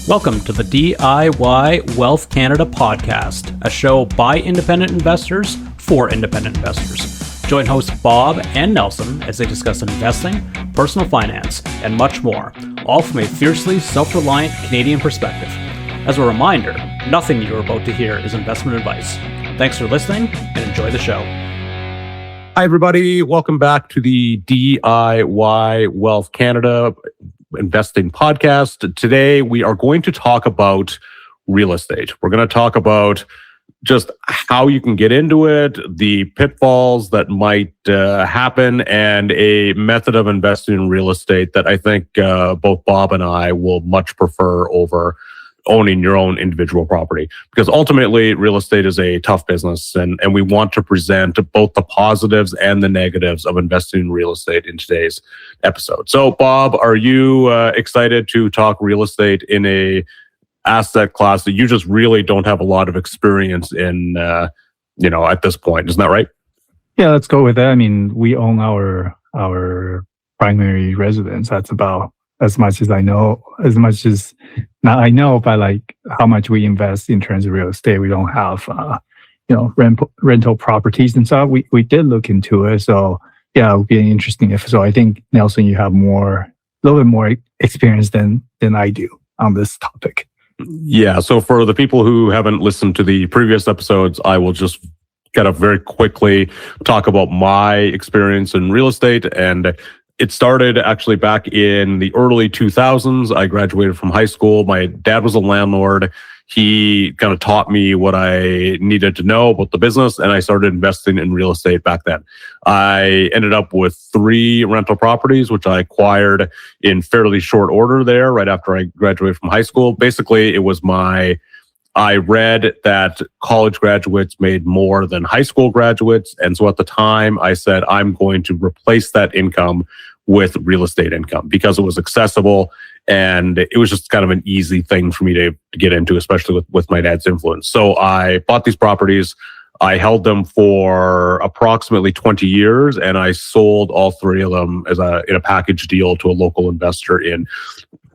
Welcome to the DIY Wealth Canada podcast, a show by independent investors for independent investors. Join hosts Bob and Nelson as they discuss investing, personal finance, and much more, all from a fiercely self-reliant Canadian perspective. As a reminder, nothing you're about to hear is investment advice. Thanks for listening and enjoy the show. Hi, everybody. Welcome back to the DIY Wealth Canada investing podcast. Today, we are going to talk about real estate. We're going to talk about just how you can get into it, the pitfalls that might happen, and a method of investing in real estate that I think both Bob and I will much prefer over owning your own individual property, because ultimately real estate is a tough business, and we want to present both the positives and the negatives of investing in real estate in today's episode. So Bob, are you excited to talk real estate in a asset class that you just really don't have a lot of experience in, at this point? Isn't that right? Yeah, let's go with that. I mean, we own our primary residence. That's about as much as I know, not I know, but like how much we invest in terms of real estate. We don't have, rental properties and stuff. We did look into it. So yeah, it would be an interesting episode. I think, Nelson, you have a little bit more experience than I do on this topic. Yeah. So for the people who haven't listened to the previous episodes, I will just kind of very quickly talk about my experience in real estate. And it started actually back in the early 2000s. I graduated from high school. My dad was a landlord. He kind of taught me what I needed to know about the business, and I started investing in real estate back then. I ended up with 3 rental properties, which I acquired in fairly short order there right after I graduated from high school. Basically, it was I read that college graduates made more than high school graduates. And so at the time I said, I'm going to replace that income with real estate income because it was accessible. And it was just kind of an easy thing for me to get into, especially with my dad's influence. So I bought these properties. I held them for approximately 20 years, and I sold all 3 of them in a package deal to a local investor in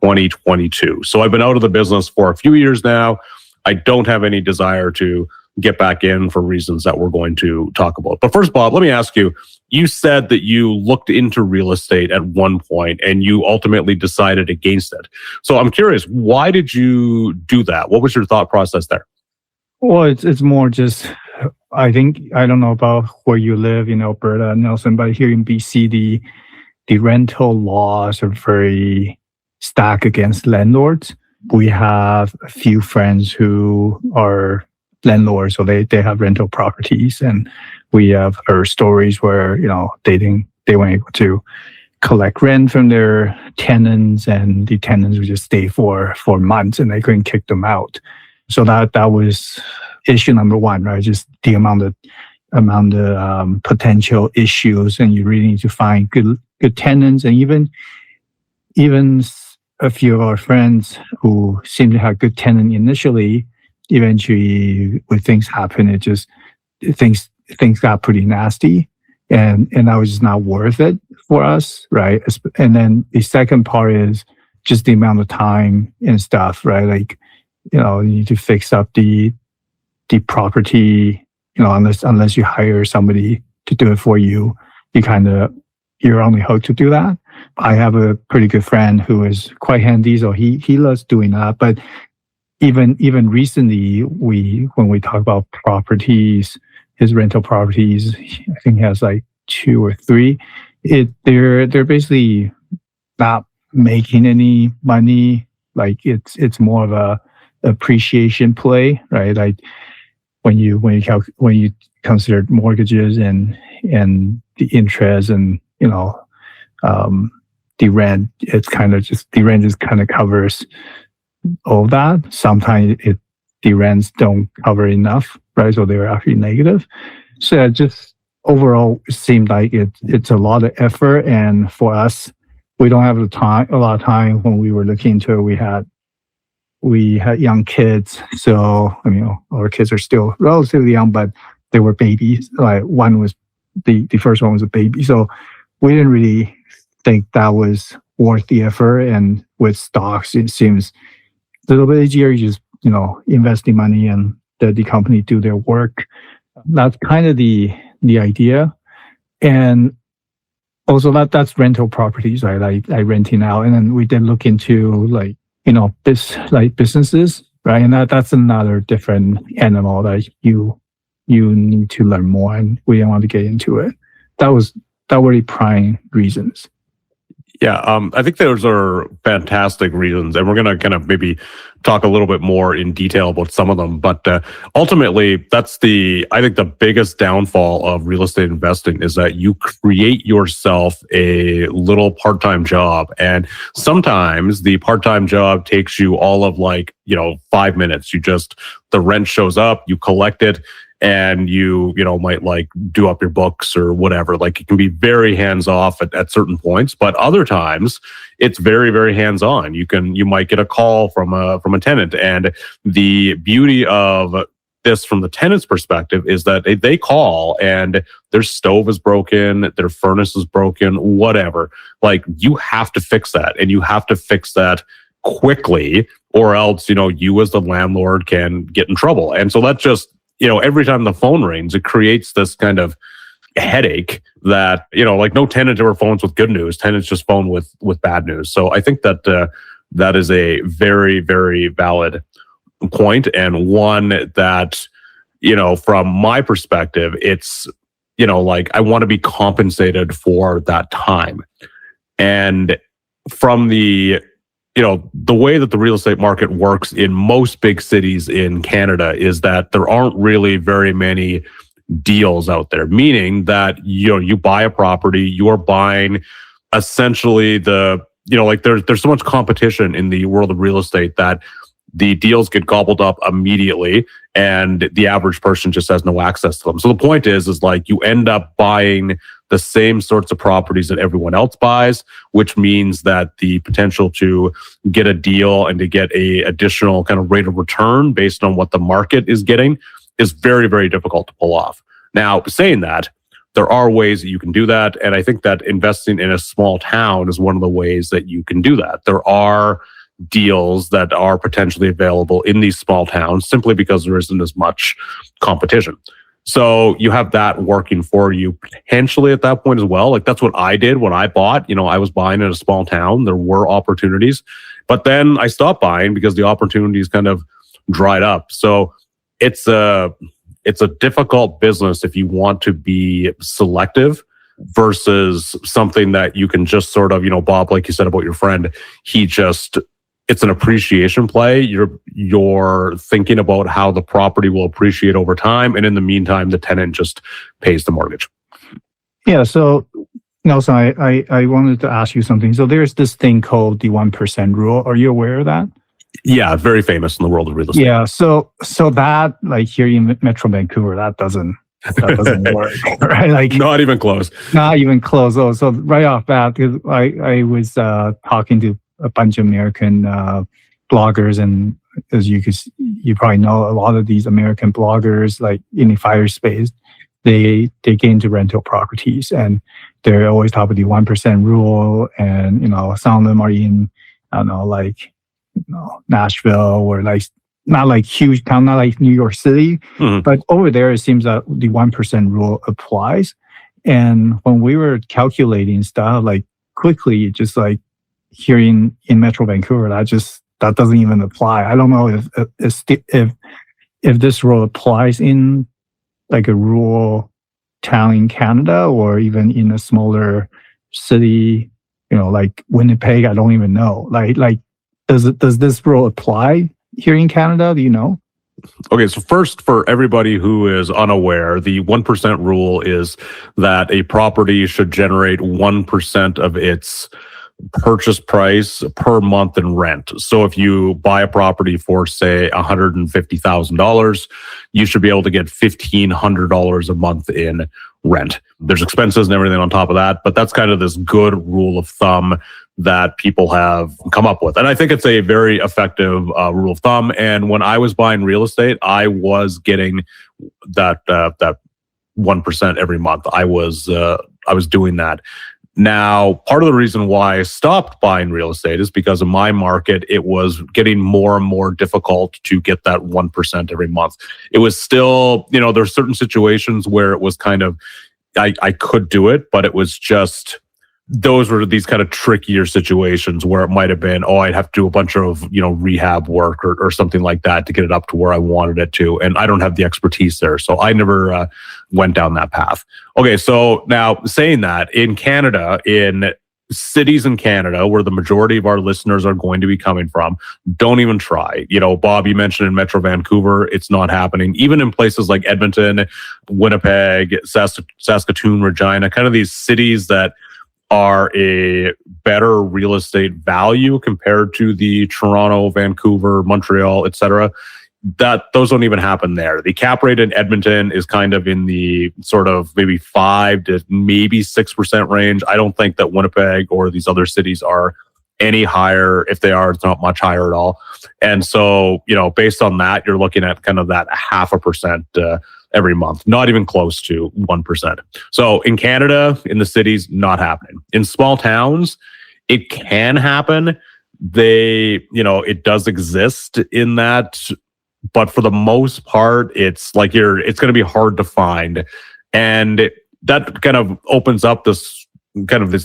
2022. So I've been out of the business for a few years now. I don't have any desire to get back in for reasons that we're going to talk about. But first, Bob, let me ask you, you said that you looked into real estate at one point and you ultimately decided against it. So I'm curious, why did you do that? What was your thought process there? Well, it's more just, I don't know about where you live in Alberta, Nelson, but here in BC, the rental laws are very stacked against landlords. We have a few friends who are landlords, so they have rental properties, and we have heard stories where they weren't able to collect rent from their tenants, and the tenants would just stay for months, and they couldn't kick them out. So that was issue number one, right? Just the amount of potential issues, and you really need to find good tenants, and even a few of our friends who seem to have good tenant initially, eventually when things happen, things got pretty nasty, and that was just not worth it for us, right? And then the second part is just the amount of time and stuff, right? Like, you need to fix up the property, unless you hire somebody to do it for you, you're only hooked to do that. I have a pretty good friend who is quite handy, so he loves doing that. But even recently, when we talk about properties, his rental properties, I think he has like 2 or 3. They're basically not making any money. Like it's more of a appreciation play, right? Like when you consider mortgages and the interest and the rent, the rent just kind of covers all that. Sometimes the rents don't cover enough, right? So they're actually negative. So it just overall it seemed like it's a lot of effort, and for us, we don't have a lot of time. When we were looking into it, we had young kids, so our kids are still relatively young, but they were babies. Like one was the first one was a baby, so we didn't really think that was worth the effort. And with stocks, it seems a little bit easier. You just, invest the money and the company do their work. That's kind of the idea. And also that's rental properties, right? Like renting out. And then we did look into businesses, right? And that's another different animal that you need to learn more, and we didn't want to get into it. That were the prime reasons. Yeah, I think those are fantastic reasons, and we're going to kind of maybe talk a little bit more in detail about some of them. But ultimately, that's I think the biggest downfall of real estate investing is that you create yourself a little part-time job, and sometimes the part-time job takes you all of 5 minutes. The rent shows up, you collect it, and you might do up your books or whatever. It can be very hands-off at certain points, but other times it's very, very hands-on. You might get a call from a tenant, and the beauty of this from the tenant's perspective is that they call and their stove is broken, their furnace is broken, whatever. You have to fix that, and you have to fix that quickly, or else you as the landlord can get in trouble. And so that just every time the phone rings, it creates this kind of headache that, no tenant ever phones with good news. Tenants just phone with bad news. So I think that that is a very, very valid point, and one that, from my perspective, it's, I want to be compensated for that time. And from the way that the real estate market works in most big cities in Canada is that there aren't really very many deals out there, meaning that, you buy a property, you're buying essentially there's so much competition in the world of real estate that the deals get gobbled up immediately, and the average person just has no access to them. So the point is you end up buying the same sorts of properties that everyone else buys, which means that the potential to get a deal and to get a additional kind of rate of return based on what the market is getting is very, very difficult to pull off. Now, saying that, there are ways that you can do that, and I think that investing in a small town is one of the ways that you can do that. There are deals that are potentially available in these small towns simply because there isn't as much competition. So you have that working for you potentially at that point as well. That's what I did when I bought. I was buying in a small town. There were opportunities, but then I stopped buying because the opportunities kind of dried up. So it's a difficult business if you want to be selective versus something that you can just sort of, Bob, like you said about your friend, it's an appreciation play. You're thinking about how the property will appreciate over time, and in the meantime, the tenant just pays the mortgage. Yeah. So Nelson, I wanted to ask you something. So there's this thing called the 1% rule. Are you aware of that? Yeah, very famous in the world of real estate. Yeah. So that here in Metro Vancouver, that doesn't work, right? Not even close. Not even close. Oh, so right off bat, I was talking to a bunch of American bloggers, and as you probably know, a lot of these American bloggers, in the fire space, they get into rental properties, and they're always talking about the 1% rule, and some of them are in Nashville, or not huge town, not like New York City, mm-hmm. But over there it seems that the 1% rule applies. And when we were calculating stuff, quickly, just here in Metro Vancouver, that doesn't even apply. I don't know if this rule applies in a rural town in Canada, or even in a smaller city, like Winnipeg. I don't even know. Does this rule apply here in Canada? Do you know? Okay, so first, for everybody who is unaware, the 1% rule is that a property should generate 1% of its purchase price per month in rent. So if you buy a property for, say, $150,000, you should be able to get $1,500 a month in rent. There's expenses and everything on top of that, but that's kind of this good rule of thumb that people have come up with. And I think it's a very effective rule of thumb. And when I was buying real estate, I was getting that 1% every month. I was doing that. Now, part of the reason why I stopped buying real estate is because in my market, it was getting more and more difficult to get that 1% every month. It was still, there's certain situations where it was kind of, I could do it, but it was just, those were these kind of trickier situations where it might have been, I'd have to do a bunch of, rehab work or something like that to get it up to where I wanted it to. And I don't have the expertise there. So I never went down that path. Okay. So now saying that, in Canada, in cities in Canada where the majority of our listeners are going to be coming from, don't even try. Bob, you mentioned in Metro Vancouver, it's not happening. Even in places like Edmonton, Winnipeg, Saskatoon, Regina, kind of these cities that are a better real estate value compared to the Toronto, Vancouver, Montreal, etc. That those don't even happen there. The cap rate in Edmonton is kind of in the sort of maybe 5 to maybe 6% range. I don't think that Winnipeg or these other cities are any higher. If they are, it's not much higher at all. And so, based on that, you're looking at kind of that 0.5% every month, not even close to 1%. So in Canada, in the cities, not happening. In small towns, it can happen. It does exist in that, but for the most part, it's like it's going to be hard to find. And that kind of opens up this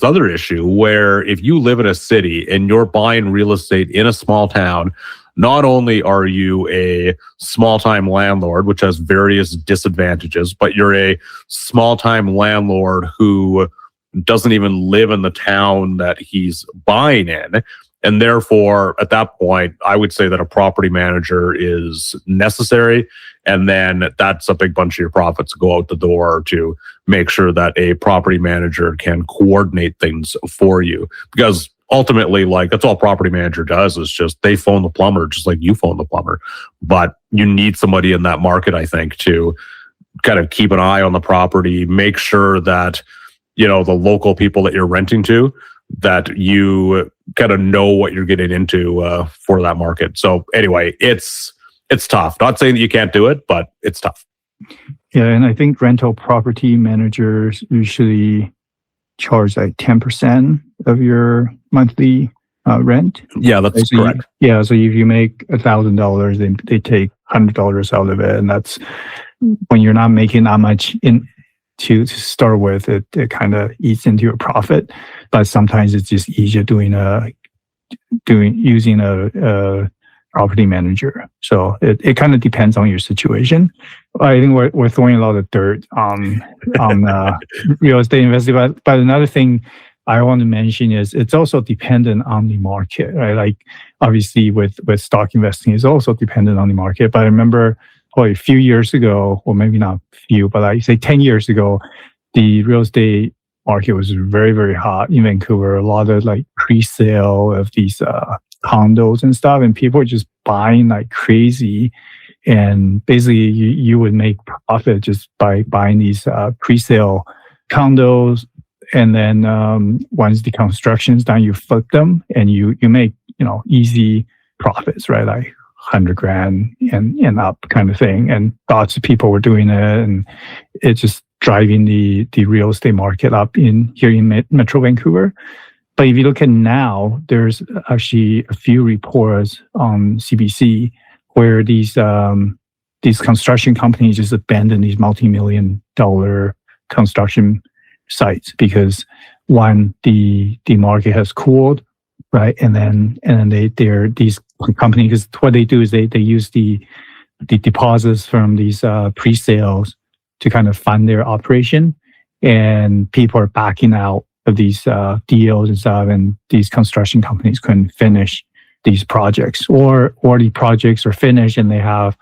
other issue where if you live in a city and you're buying real estate in a small town, not only are you a small-time landlord, which has various disadvantages, but you're a small-time landlord who doesn't even live in the town that he's buying in. And therefore, at that point, I would say that a property manager is necessary. And then that's a big bunch of your profits go out the door to make sure that a property manager can coordinate things for you. Because ultimately, that's all property manager does is just they phone the plumber, just like you phone the plumber. But you need somebody in that market, I think, to kind of keep an eye on the property, make sure that, the local people that you're renting to, that you kind of know what you're getting into for that market. So anyway, it's tough. Not saying that you can't do it, but it's tough. Yeah, and I think rental property managers usually charge like 10% of your monthly rent. Yeah, that's correct. So if you make $1,000, they take $100 out of it, and that's when you're not making that much to start with. It kind of eats into your profit, but sometimes it's just easier using a property manager. So it kind of depends on your situation. I think we're throwing a lot of dirt on real estate investing, but another thing I want to mention is it's also dependent on the market, right? Like obviously with stock investing is also dependent on the market. But I remember a few years ago, or maybe not few, but I say 10 years ago, the real estate market was very, very hot in Vancouver. A lot of pre-sale of these condos and stuff, and people were just buying like crazy. And basically you would make profit just by buying these pre-sale condos. And then once the construction's done, you flip them and you make, easy profits, right? Like $100,000 and up kind of thing. And lots of people were doing it, and it's just driving the real estate market up here in Metro Vancouver. But if you look at now, there's actually a few reports on CBC where these construction companies just abandon these multi-million-dollar construction sites because one, the market has cooled, right? And then these companies, what they do is they use the deposits from these pre-sales to kind of fund their operation, and people are backing out of these deals and stuff, and these construction companies couldn't finish these projects, or the projects are finished and they have,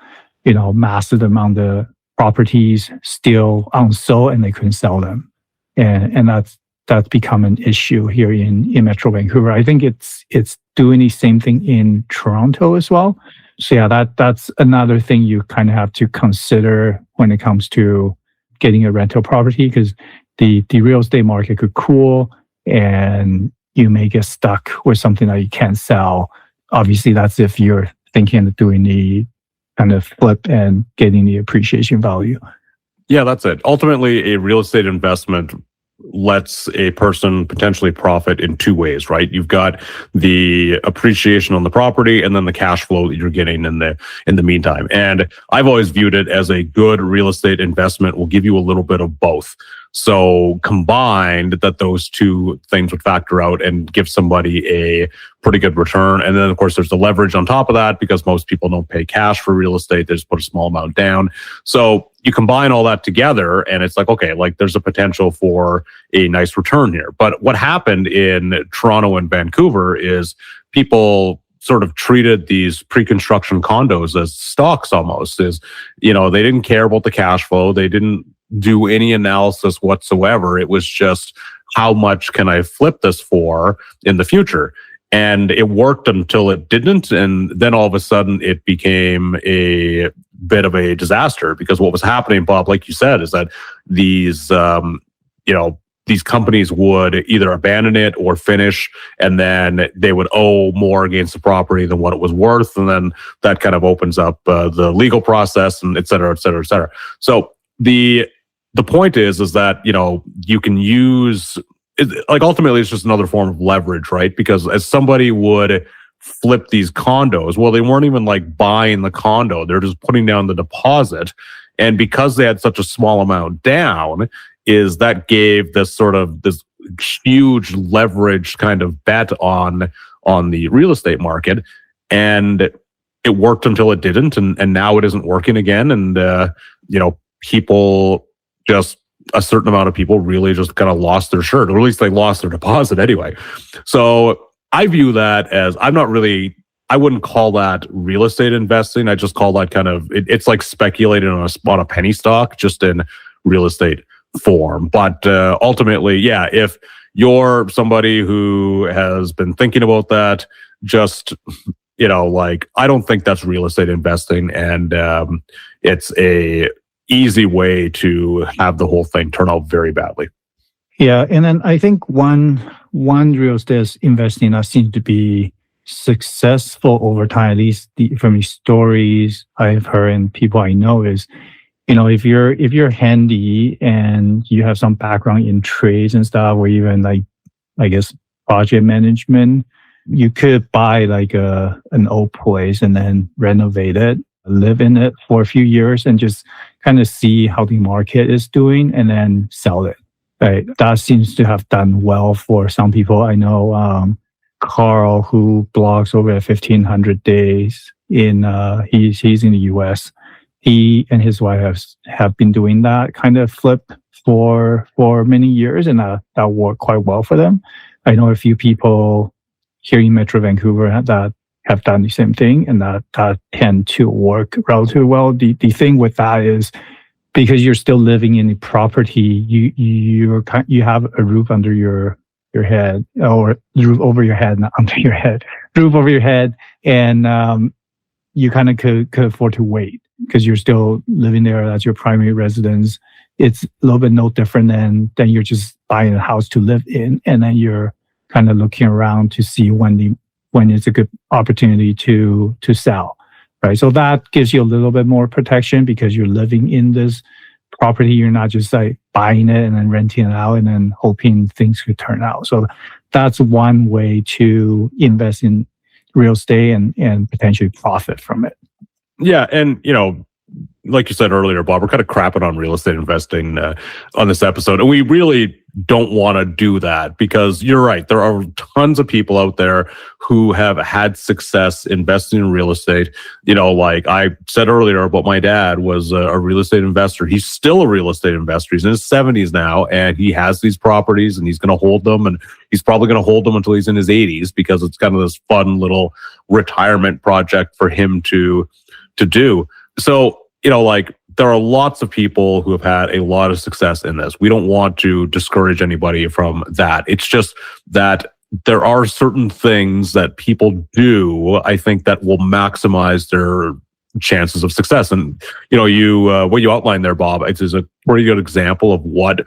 massive amount of properties still unsold and they couldn't sell them, and that's become an issue here in Metro Vancouver. I think it's doing the same thing in Toronto as well. So yeah, that's another thing you kind of have to consider when it comes to getting a rental property, because the real estate market could cool and you may get stuck with something that you can't sell. Obviously, that's if you're thinking of doing the kind of flip and getting the appreciation value. Yeah, that's it. Ultimately, a real estate investment lets a person potentially profit in two ways, right? You've got the appreciation on the property and then the cash flow that you're getting in the meantime. And I've always viewed it as a good real estate investment will give you a little bit of both. So combined, that those two things would factor out and give somebody a pretty good return. And then, of course, there's the leverage on top of that because most people don't pay cash for real estate. They just put a small amount down. So you combine all that together and it's like, okay, like there's a potential for a nice return here. But what happened in Toronto and Vancouver is people sort of treated these pre-construction condos as stocks almost. They didn't care about the cash flow. They didn't do any analysis whatsoever. It was just, how much can I flip this for in the future? And it worked until it didn't. And then all of a sudden it became a bit of a disaster because what was happening, Bob, like you said, is that these companies would either abandon it or finish, and then they would owe more against the property than what it was worth. And then that kind of opens up the legal process and et cetera, et cetera, et cetera. So the point is that, you can use like ultimately it's just another form of leverage, right? Because as somebody would flip these condos, well, they weren't even like buying the condo. They're just putting down the deposit. And because they had such a small amount down, is that gave this huge leverage kind of bet on the real estate market. And it worked until it didn't. And now it isn't working again. And, people just, a certain amount of people really just kind of lost their shirt, or at least they lost their deposit anyway. So I view that as, I wouldn't call that real estate investing. I just call that kind of, it's like speculating on a penny stock, just in real estate form. But ultimately, yeah, if you're somebody who has been thinking about that, just, I don't think that's real estate investing. And it's a easy way to have the whole thing turn out very badly. Yeah, and then I think one real estate investing that seems to be successful over time, at least from the stories I've heard and people I know, is if you're handy and you have some background in trades and stuff, or even like, I guess, project management, you could buy like an old place and then renovate it, live in it for a few years and just kind of see how the market is doing and then sell it. Right. That seems to have done well for some people. I know Carl, who blogs over at 1500 Days he's in the US. He and his wife have been doing that kind of flip for many years, and that worked quite well for them. I know a few people here in Metro Vancouver that have done the same thing, and that tend to work relatively well. The thing with that is, because you're still living in the property, you have a roof under your head, or roof over your head, not under your head, roof over your head, and you kind of could afford to wait because you're still living there. That's your primary residence. It's a little bit no different than you're just buying a house to live in, and then you're kind of looking around to see when it's a good opportunity to sell. Right. So that gives you a little bit more protection because you're living in this property. You're not just like buying it and then renting it out and then hoping things could turn out. So that's one way to invest in real estate and potentially profit from it. Yeah. And, like you said earlier, Bob, we're kind of crapping on real estate investing on this episode. And we really don't want to do that because you're right. There are tons of people out there who have had success investing in real estate. Like I said earlier about my dad was a real estate investor. He's still a real estate investor. He's in his 70s now, and he has these properties and he's going to hold them. And he's probably going to hold them until he's in his 80s because it's kind of this fun little retirement project for him to do. So, there are lots of people who have had a lot of success in this. We don't want to discourage anybody from that. It's just that there are certain things that people do, I think, that will maximize their chances of success. And, what you outlined there, Bob, is a pretty good example of what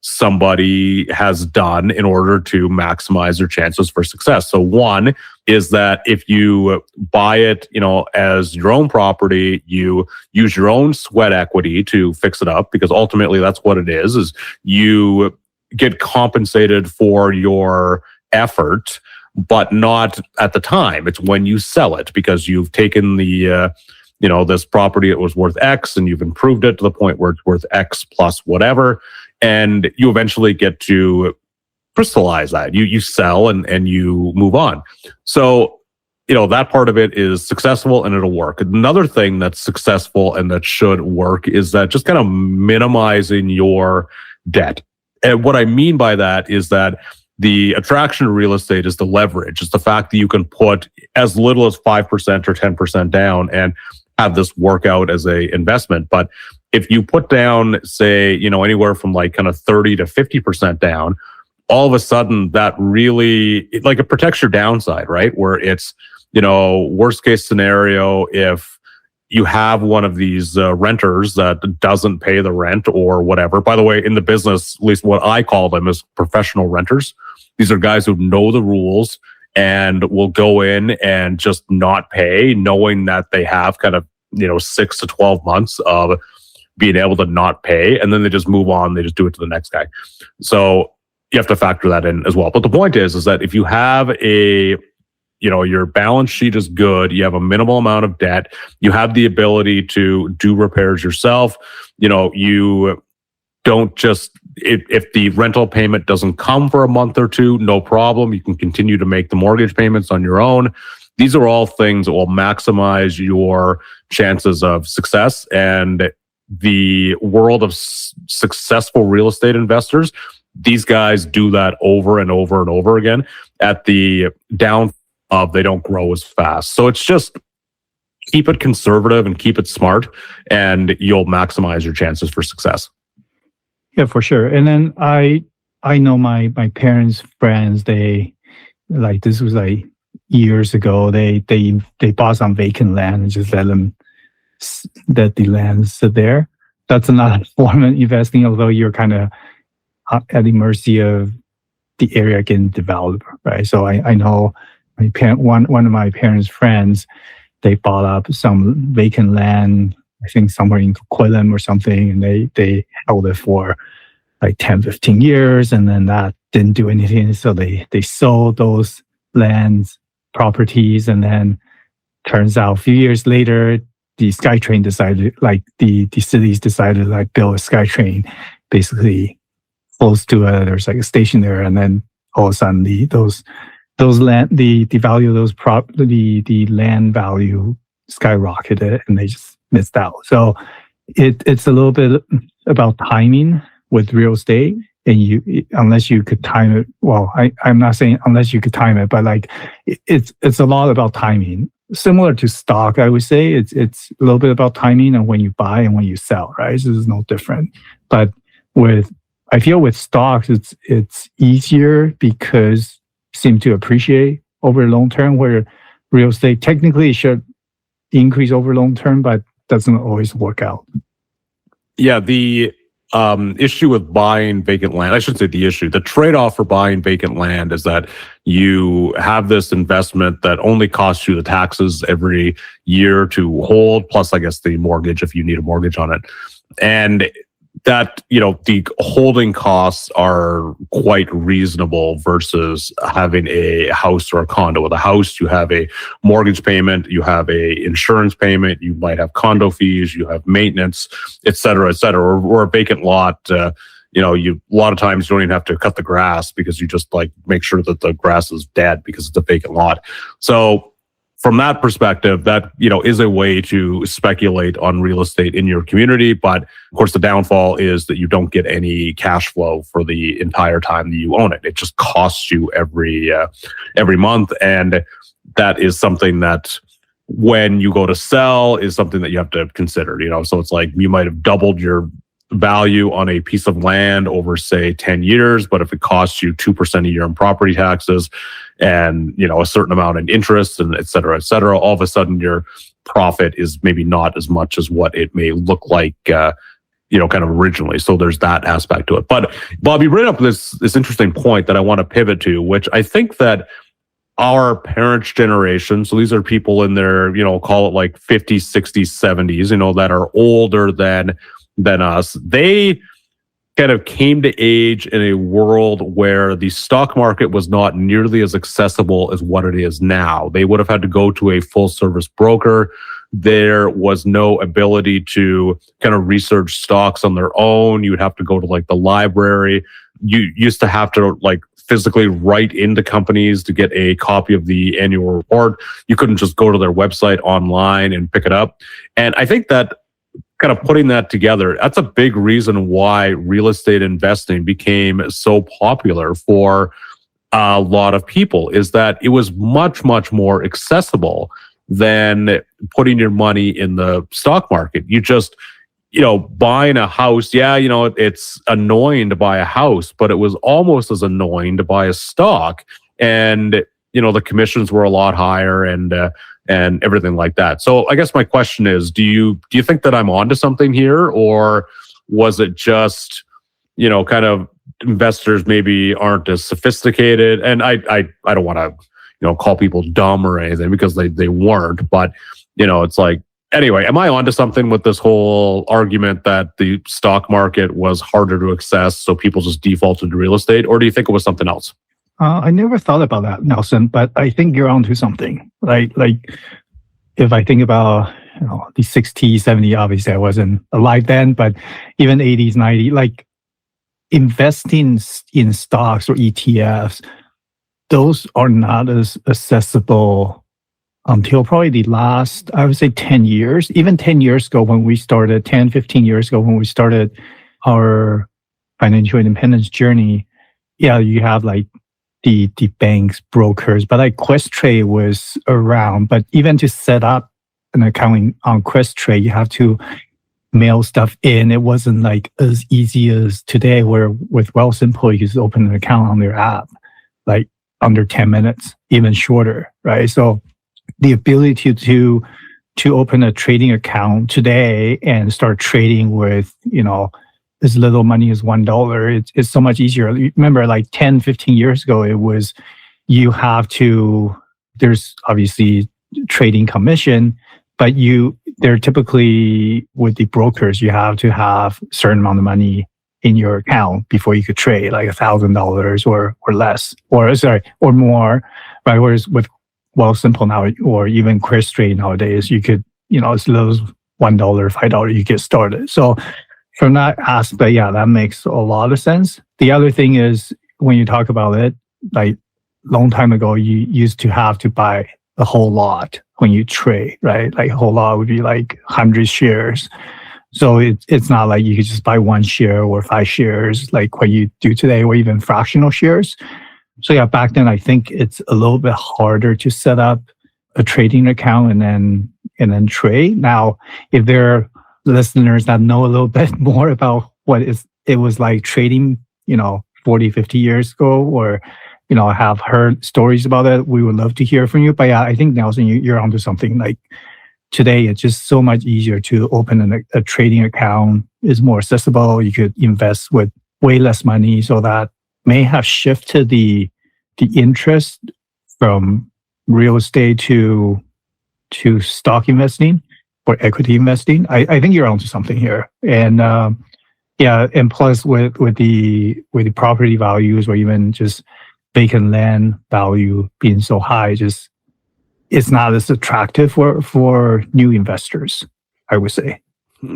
somebody has done in order to maximize their chances for success. So one is that if you buy it, as your own property, you use your own sweat equity to fix it up, because ultimately that's what it is you get compensated for your effort, but not at the time. It's when you sell it, because you've taken the this property, it was worth X, and you've improved it to the point where it's worth X plus whatever, and you eventually get to crystallize that. You sell and you move on. So, that part of it is successful and it'll work. Another thing that's successful and that should work is that just kind of minimizing your debt. And what I mean by that is that the attraction of real estate is the leverage. It's the fact that you can put as little as 5% or 10% down and have this work out as a investment. But if you put down, say, anywhere from like kind of 30 to 50% down, all of a sudden that really, it protects your downside, right? Where it's, worst case scenario, if you have one of these renters that doesn't pay the rent or whatever. By the way, in the business, at least what I call them is professional renters. These are guys who know the rules and will go in and just not pay, knowing that they have kind of, 6 to 12 months of being able to not pay. And then they just move on. They just do it to the next guy. So you have to factor that in as well. But the point is that if you have your balance sheet is good, you have a minimal amount of debt, you have the ability to do repairs yourself, you don't just, if the rental payment doesn't come for a month or two, no problem. You can continue to make the mortgage payments on your own. These are all things that will maximize your chances of success. And the world of successful real estate investors, these guys do that over and over and over again. At the down of, they don't grow as fast. So it's just keep it conservative and keep it smart, and you'll maximize your chances for success. Yeah, for sure. And then I know my parents' friends, they this was like years ago, they bought some vacant land and just let the land sit there. That's another form of investing, although you're kind of at the mercy of the area getting developed, right? So I know one of my parents' friends, they bought up some vacant land, I think somewhere in Coquitlam or something, and they held it for like 10, 15 years, and then that didn't do anything. So they sold those lands, properties, and then turns out a few years later, the SkyTrain decided, the cities decided to build a SkyTrain basically close to there's like a station there, and then all of a sudden those land, the value of those the land value skyrocketed, and they just missed out. So it's a little bit about timing with real estate, and unless you could time it. Well, I'm not saying unless you could time it, but it's a lot about timing. Similar to stock, I would say it's a little bit about timing and when you buy and when you sell, right? This is no different. But I feel with stocks, it's easier because it seems to appreciate over the long term, where real estate technically should increase over long term, but doesn't always work out. Yeah, the issue with buying vacant land, I should say the trade-off for buying vacant land is that you have this investment that only costs you the taxes every year to hold, plus I guess the mortgage if you need a mortgage on it. And that, the holding costs are quite reasonable versus having a house or a condo. With a house, you have a mortgage payment, you have a insurance payment, you might have condo fees, you have maintenance, et cetera, or a vacant lot. A lot of times you don't even have to cut the grass because you just make sure that the grass is dead because it's a vacant lot. So from that perspective, that, is a way to speculate on real estate in your community. But of course, the downfall is that you don't get any cash flow for the entire time that you own it. It just costs you every month. And that is something that when you go to sell is something that you have to consider, so it's like you might have doubled your value on a piece of land over, say, 10 years. But if it costs you 2% a year in property taxes and, a certain amount in interest and et cetera, all of a sudden your profit is maybe not as much as what it may look like, kind of originally. So there's that aspect to it. But Bob, you bring up this interesting point that I want to pivot to, which I think that our parents' generation, so these are people in their, call it 50s, 60s, 70s, that are older than us, they kind of came to age in a world where the stock market was not nearly as accessible as what it is now. They would have had to go to a full service broker. There was no ability to kind of research stocks on their own. You would have to go to like the library. You used to have to like physically write into companies to get a copy of the annual report. You couldn't just go to their website online and pick it up. And I think that kind of putting that together, that's a big reason why real estate investing became so popular for a lot of people, is that it was much, much more accessible than putting your money in the stock market. You just, buying a house, it's annoying to buy a house, but it was almost as annoying to buy a stock. And, the commissions were a lot higher and everything like that. So I guess my question is, do you think that I'm onto something here, or was it just, kind of investors maybe aren't as sophisticated? And I don't want to, call people dumb or anything, because they weren't, but it's like, anyway, am I onto something with this whole argument that the stock market was harder to access, so people just defaulted to real estate, or do you think it was something else? I never thought about that, Nelson, but I think you're onto something, right? Like, if I think about, the 60s, 70s, obviously I wasn't alive then, but even 80s, 90s, like investing in stocks or ETFs, those are not as accessible until probably the last, I would say 10 years, even 10 years ago when we started, 10, 15 years ago when we started our financial independence journey. Yeah, you have like the banks, brokers, but like Questrade was around. But even to set up an account on Questrade, you have to mail stuff in. It wasn't like as easy as today, where with Wealthsimple, you just open an account on their app, like under 10 minutes, even shorter, right? So the ability to open a trading account today and start trading with, as little money as $1, it's so much easier. Remember, like 10, 15 years ago, it was, there's obviously trading commission, but they're typically with the brokers, you have to have a certain amount of money in your account before you could trade, like $1,000 or less, or more, right? Whereas with Wealthsimple now, or even Questrade nowadays, you could, as little as $1, $5, you get started. So from that aspect, yeah, that makes a lot of sense. The other thing is, when you talk about it, like long time ago, you used to have to buy a whole lot when you trade, right? Like a whole lot would be like 100 shares. So it's not like you could just buy 1 share or 5 shares like what you do today, or even fractional shares. So yeah, back then, I think it's a little bit harder to set up a trading account and then trade. Now, if there are listeners that know a little bit more about what it was like trading, 40, 50 years ago, or, have heard stories about it, we would love to hear from you. But yeah, I think, Nelson, you're onto something. Like today, it's just so much easier to open a trading account. It's more accessible. You could invest with way less money, so that may have shifted the interest from real estate to stock investing or equity investing. I think you're onto something here. And and plus with the property values, or even just vacant land value being so high, it's not as attractive for new investors, I would say.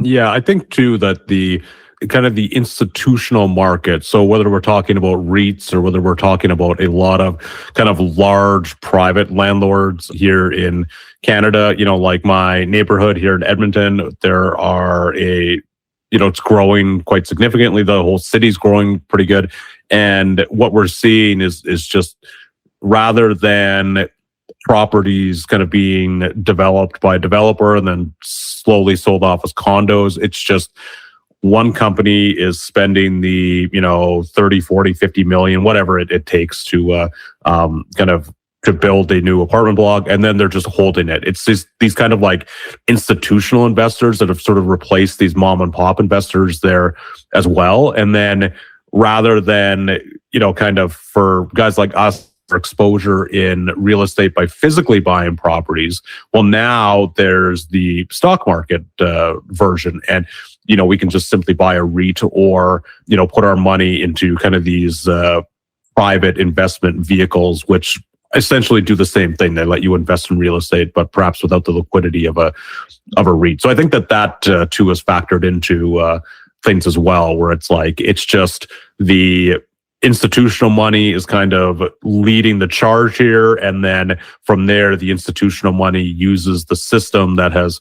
Yeah, I think too that the kind of the institutional market, so whether we're talking about REITs or whether we're talking about a lot of kind of large private landlords here in Canada, like my neighborhood here in Edmonton, there are it's growing quite significantly. The whole city's growing pretty good. And what we're seeing is just, rather than properties kind of being developed by a developer and then slowly sold off as condos, it's just one company is spending the 30, 40, 50 million, whatever it takes to kind of to build a new apartment block, and then they're just holding it. It's these kind of like institutional investors that have sort of replaced these mom and pop investors there as well. And then rather than kind of for guys like us, exposure in real estate by physically buying properties, well, now there's the stock market version. And we can just simply buy a REIT or, put our money into kind of these private investment vehicles, which essentially do the same thing. They let you invest in real estate, but perhaps without the liquidity of a REIT. So I think that too is factored into things as well, where it's just the institutional money is kind of leading the charge here. And then from there, the institutional money uses the system that has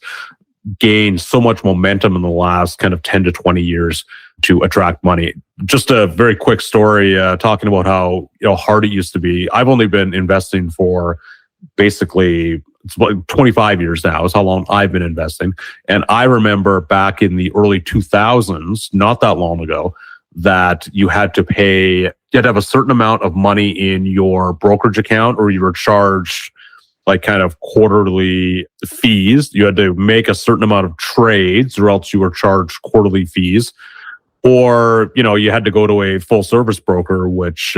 gained so much momentum in the last kind of 10 to 20 years to attract money. Just a very quick story, talking about how hard it used to be. I've only been investing for basically it's about 25 years now is how long I've been investing. And I remember back in the early 2000s, not that long ago, that you had to have a certain amount of money in your brokerage account, or you were charged like kind of quarterly fees. You had to make a certain amount of trades, or else you were charged quarterly fees. Or, you had to go to a full service broker, which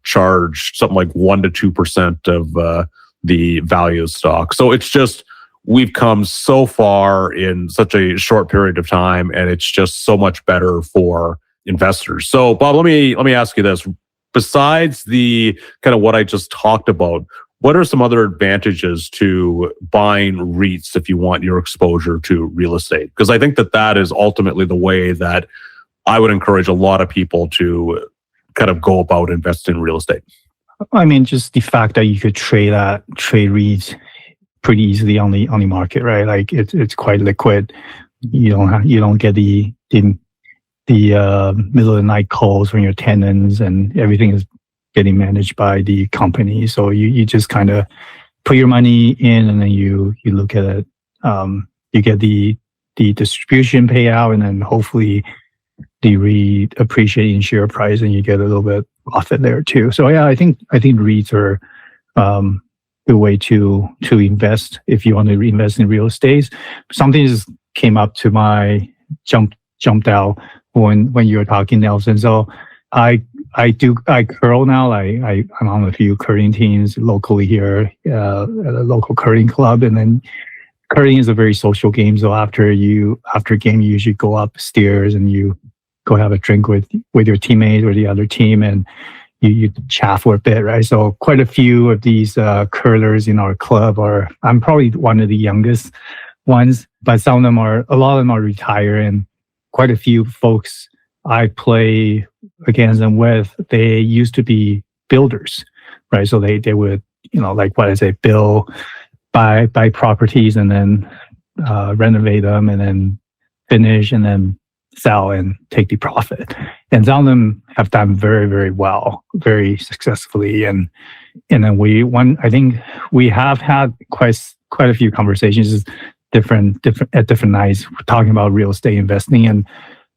charged something like 1% to 2% of the value of stock. So it's just, we've come so far in such a short period of time, and it's just so much better for investors. So Bob, let me ask you this. Besides the kind of what I just talked about, what are some other advantages to buying REITs if you want your exposure to real estate? Because I think that is ultimately the way that I would encourage a lot of people to kind of go about investing in real estate. I mean, just the fact that you could trade REITs pretty easily on the market, right? Like it's quite liquid. You don't get the middle of the night calls from your tenants, and everything is getting managed by the company. So you just kind of put your money in, and then you look at it. You get the distribution payout, and then hopefully the REIT appreciating share price, and you get a little bit profit there too. So yeah, I think REITs are the way to invest if you want to invest in real estate. Something just came up to my jumped out when you were talking, Nelson. So I curl now. I'm on a few curling teams locally here at a local curling club, and then curling is a very social game. So after a game, you usually go upstairs and you go have a drink with your teammate or the other team, and you chat for a bit, right? So quite a few of these curlers in our club I'm probably one of the youngest ones, but a lot of them are retired, and quite a few folks I play against them with, they used to be builders, right? So they would, like what I say, buy properties and then renovate them and then finish and then sell and take the profit. And some of them have done very, very well, very successfully. And then I think we have had quite a few conversations different nights talking about real estate investing. And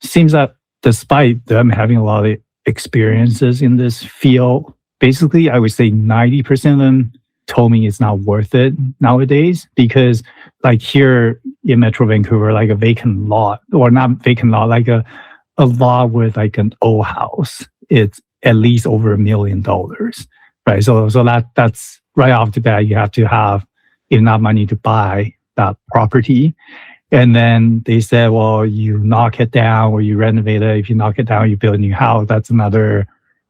it seems that despite them having a lot of experiences in this field, basically I would say 90% of them told me it's not worth it nowadays, because like here in Metro Vancouver, like a vacant lot, or not vacant lot, like a lot with like an old house, it's at least over $1 million, right? So that's right off the bat, you have to have enough money to buy that property. And then they said, well, you knock it down or you renovate it. If you knock it down, you build a new house, that's another,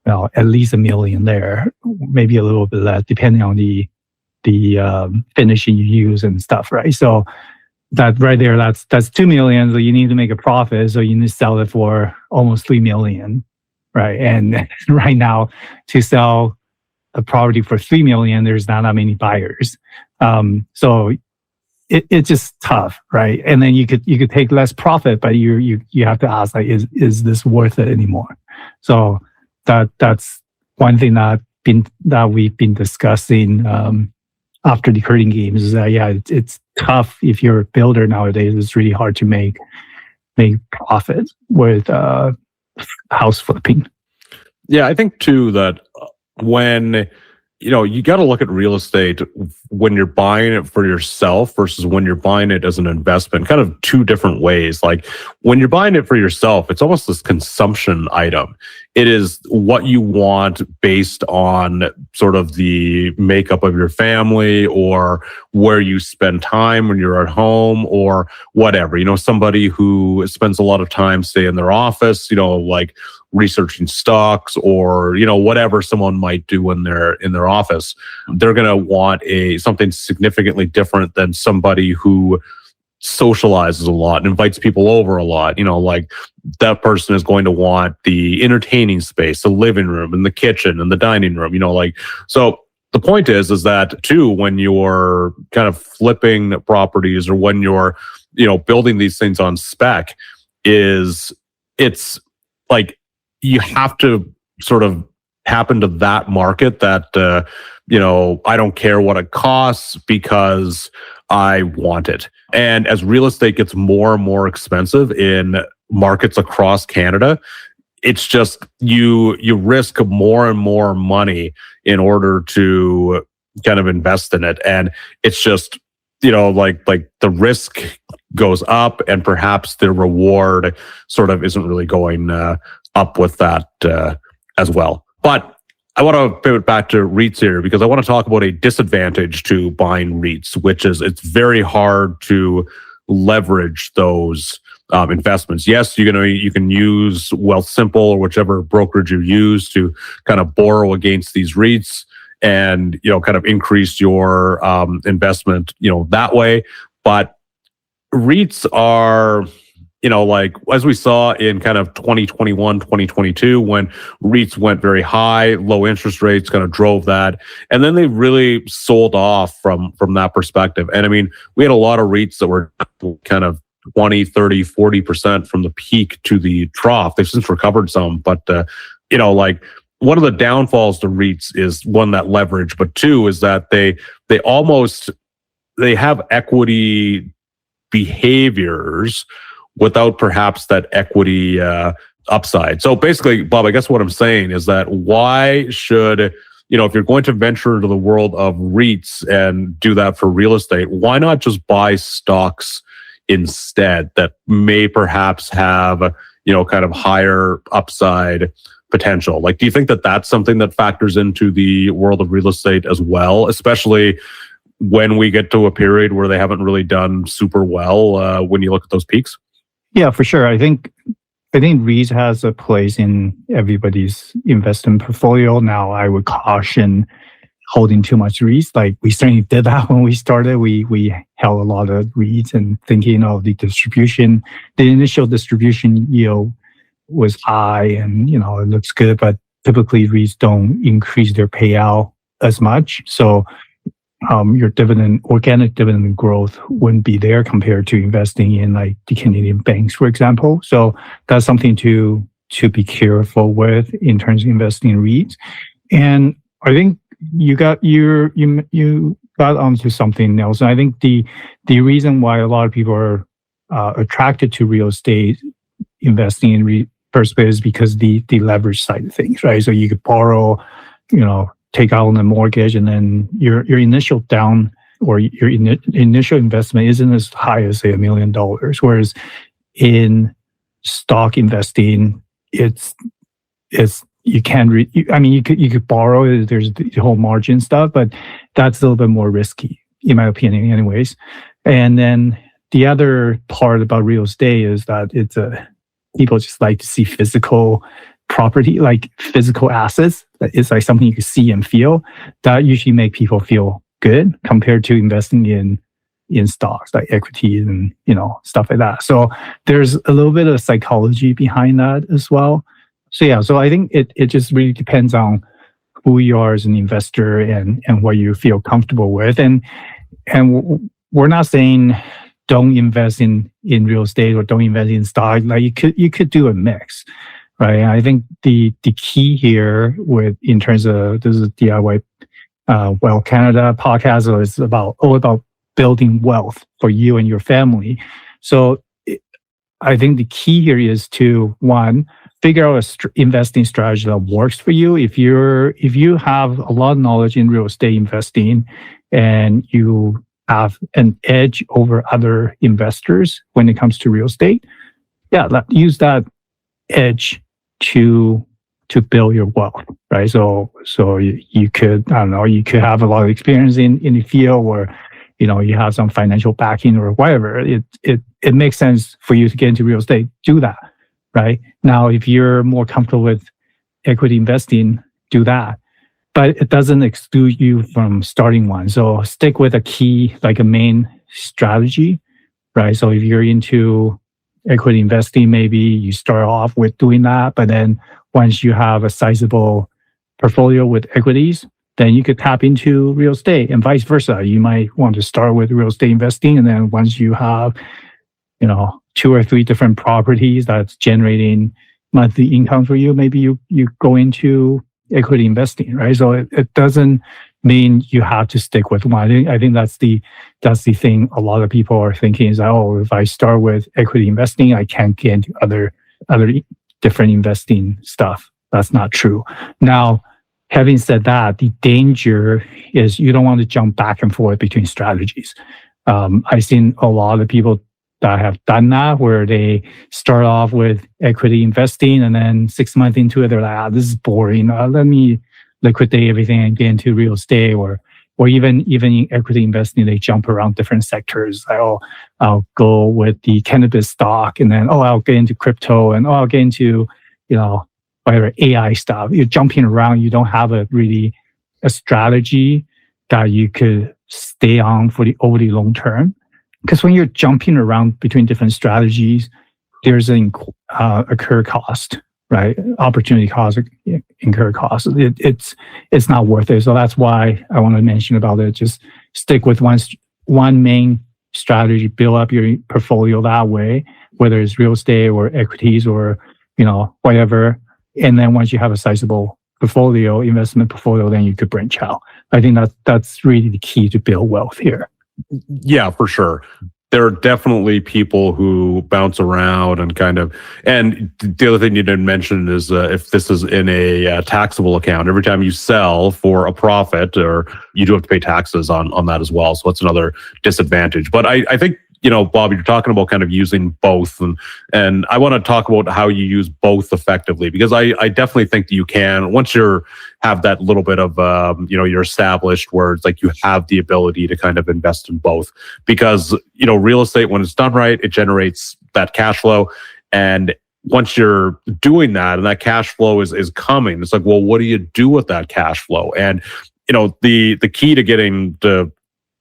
at least $1 million there, maybe a little bit less, depending on the finishing you use and stuff, right? So that right there, that's $2 million. So you need to make a profit. So you need to sell it for almost $3 million, right? And right now, to sell a property for $3 million, there's not that many buyers. So it's just tough, right? And then you could take less profit, but you have to ask, like, is this worth it anymore? So that's one thing that we've been discussing after the curling games, is that it's tough if you're a builder nowadays. It's really hard to make profit with house flipping. Yeah, I think too that when you got to look at real estate when you're buying it for yourself versus when you're buying it as an investment, kind of two different ways. Like when you're buying it for yourself, it's almost this consumption item. it is what you want based on sort of the makeup of your family or where you spend time when you're at home or whatever. Somebody who spends a lot of time, say, in their office, like researching stocks or, whatever someone might do in their office, they're going to want something significantly different than somebody who socializes a lot and invites people over a lot. Like that person is going to want the entertaining space, the living room and the kitchen and the dining room, so the point is that too, when you're kind of flipping properties or when you're, building these things on spec, it's like you have to sort of happen to that market that, I don't care what it costs because I want it. And as real estate gets more and more expensive in markets across Canada, it's just you risk more and more money in order to kind of invest in it. And it's just, like the risk goes up and perhaps the reward sort of isn't really going up with that as well. But I want to pivot back to REITs here because I want to talk about a disadvantage to buying REITs, which is it's very hard to leverage those investments. Yes, you can use Wealthsimple or whichever brokerage you use to kind of borrow against these REITs and kind of increase your investment that way. But REITs are like as we saw in kind of 2021, 2022, when REITs went very high, low interest rates kind of drove that. And then they really sold off from that perspective. And I mean, we had a lot of REITs that were kind of 20, 30, 40% from the peak to the trough. They've since recovered some, but like one of the downfalls to REITs is one, that leverage, but two is that they have equity behaviors without perhaps that equity upside. So basically, Bob, I guess what I'm saying is that why should, if you're going to venture into the world of REITs and do that for real estate, why not just buy stocks instead that may perhaps have, kind of higher upside potential? Like, do you think that that's something that factors into the world of real estate as well, especially when we get to a period where they haven't really done super well when you look at those peaks? Yeah, for sure. I think REITs has a place in everybody's investment portfolio. Now, I would caution holding too much REITs. Like we certainly did that when we started. We held a lot of REITs and thinking of the distribution. The initial distribution yield was high and it looks good, but typically REITs don't increase their payout as much. So your organic dividend growth wouldn't be there compared to investing in like the Canadian banks, for example. So that's something to be careful with in terms of investing in REITs. And I think you got onto something else. And I think the reason why a lot of people are attracted to real estate investing in first place is because the leverage side of things, right? So you could borrow, take out on a mortgage, and then your initial down or your initial investment isn't as high as say $1 million. Whereas in stock investing, it's you can you could borrow. There's the whole margin stuff, but that's a little bit more risky, in my opinion, anyways. And then the other part about real estate is that people just like to see physical property, like physical assets. It's like something you can see and feel. That usually make people feel good compared to investing in stocks like equities and stuff like that. So there's a little bit of psychology behind that as well. So yeah, so I think it just really depends on who you are as an investor and what you feel comfortable with. And we're not saying don't invest in real estate or don't invest in stock. Like you could do a mix. Right. I think the key here in terms of this is DIY Wealth Canada podcast, so it's all about building wealth for you and your family. So I think the key here is to figure out a investing strategy that works for you. If you have a lot of knowledge in real estate investing and you have an edge over other investors when it comes to real estate, use that edge to to build your wealth, right? So you could, I don't know, you could have a lot of experience in the field, or you have some financial backing or whatever. It makes sense for you to get into real estate. Do that, right? Now, if you're more comfortable with equity investing, do that. But it doesn't exclude you from starting one. So stick with a key, like a main strategy, right? So if you're into equity investing, maybe you start off with doing that, but then once you have a sizable portfolio with equities, then you could tap into real estate, and vice versa. You might want to start with real estate investing, and then once you have, 2 or 3 different properties that's generating monthly income for you, maybe you go into equity investing, right? So it doesn't mean you have to stick with one. I think that's the thing a lot of people are thinking is that, oh, if I start with equity investing, I can't get into other different investing stuff. That's not true. Now, having said that, the danger is you don't want to jump back and forth between strategies. I've seen a lot of people that have done that, where they start off with equity investing, and then 6 months into it, they're like, this is boring. Let me liquidate everything and get into real estate, or even in equity investing, they jump around different sectors. Like, I'll go with the cannabis stock, and then, I'll get into crypto, and I'll get into, whatever AI stuff. You're jumping around. You don't have a strategy that you could stay on for over the long term. Because when you're jumping around between different strategies, there's an incur cost, right? Opportunity cost, incur cost. It's not worth it. So that's why I want to mention about it. Just stick with one main strategy, build up your portfolio that way, whether it's real estate or equities or whatever. And then once you have a sizable investment portfolio, then you could branch out. I think that's really the key to build wealth here. Yeah, for sure. There are definitely people who bounce around and and the other thing you didn't mention is if this is in a taxable account, every time you sell for a profit, or you do have to pay taxes on that as well. So that's another disadvantage. But I think, Bob, you're talking about kind of using both, and I want to talk about how you use both effectively, because I definitely think that you can, once you have that little bit of, you're established, where it's like you have the ability to kind of invest in both, because, real estate, when it's done right, it generates that cash flow. And once you're doing that and that cash flow is coming, it's like, well, what do you do with that cash flow? And, the key to getting the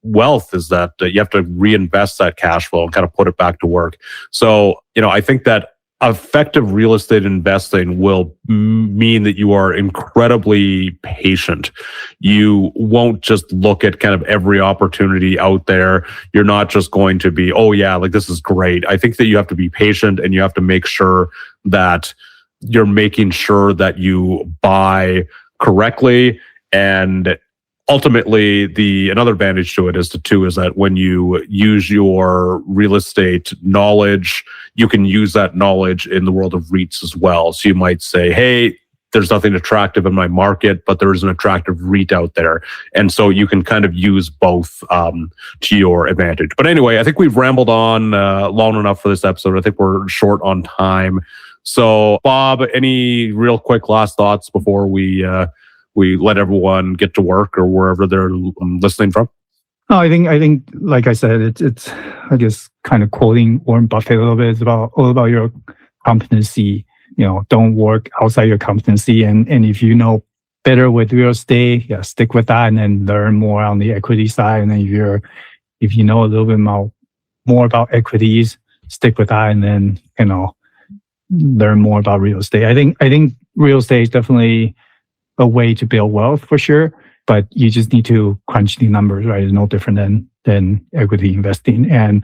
wealth is that you have to reinvest that cash flow and kind of put it back to work. So, I think that effective real estate investing will mean that you are incredibly patient. You won't just look at kind of every opportunity out there. You're not just going to be, oh yeah, like this is great. I think that you have to be patient, and you have to make sure that you're making sure that you buy correctly. And ultimately, another advantage to it is that when you use your real estate knowledge, you can use that knowledge in the world of REITs as well. So you might say, hey, there's nothing attractive in my market, but there is an attractive REIT out there. And so you can kind of use both to your advantage. But anyway, I think we've rambled on long enough for this episode. I think we're short on time. So Bob, any real quick last thoughts before we let everyone get to work or wherever they're listening from? No, I think, like I said, it's I guess kind of quoting Warren Buffett a little bit. It's all about your competency. Don't work outside your competency. And if you know better with real estate, stick with that, and then learn more on the equity side. And then if you know a little bit more about equities, stick with that, and then learn more about real estate. I think real estate is definitely a way to build wealth for sure, but you just need to crunch the numbers, right? It's no different than equity investing. And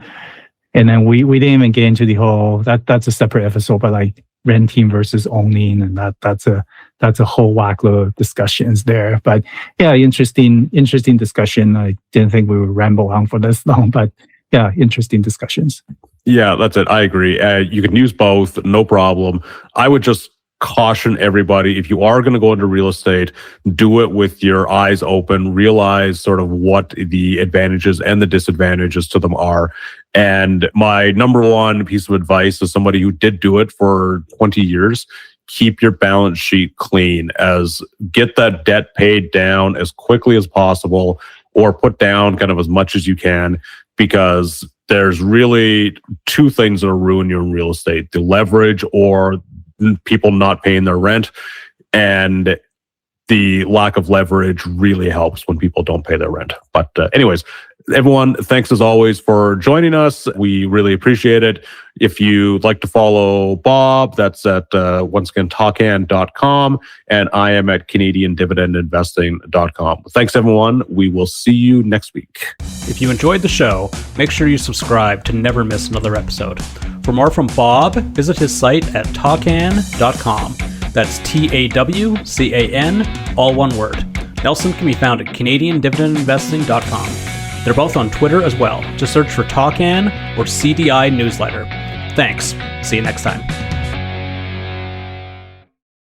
then we didn't even get into the whole that's a separate episode, but like renting versus owning, and that's a whole whack load of discussions there. But yeah, interesting discussion. I didn't think we would ramble on for this long, but yeah, interesting discussions. Yeah, that's it. I agree. You can use both, no problem. I would just caution everybody, if you are going to go into real estate, do it with your eyes open, realize sort of what the advantages and the disadvantages to them are. And my number one piece of advice is somebody who did do it for 20 years, keep your balance sheet clean, as get that debt paid down as quickly as possible, or put down kind of as much as you can, because there's really two things that are ruining you in real estate: the leverage, or people not paying their rent. And the lack of leverage really helps when people don't pay their rent. But anyways, everyone, thanks as always for joining us. We really appreciate it. If you'd like to follow Bob, that's at once again talkan.com, and I am at canadiandividendinvesting.com. Thanks everyone. We will see you next week. If you enjoyed the show, make sure you subscribe to never miss another episode. For more from Bob, visit his site at talkan.com. That's TAWCAN, all one word. Nelson can be found at canadiandividendinvesting.com. They're both on Twitter as well. Just search for Talkan or CDI Newsletter. Thanks. See you next time.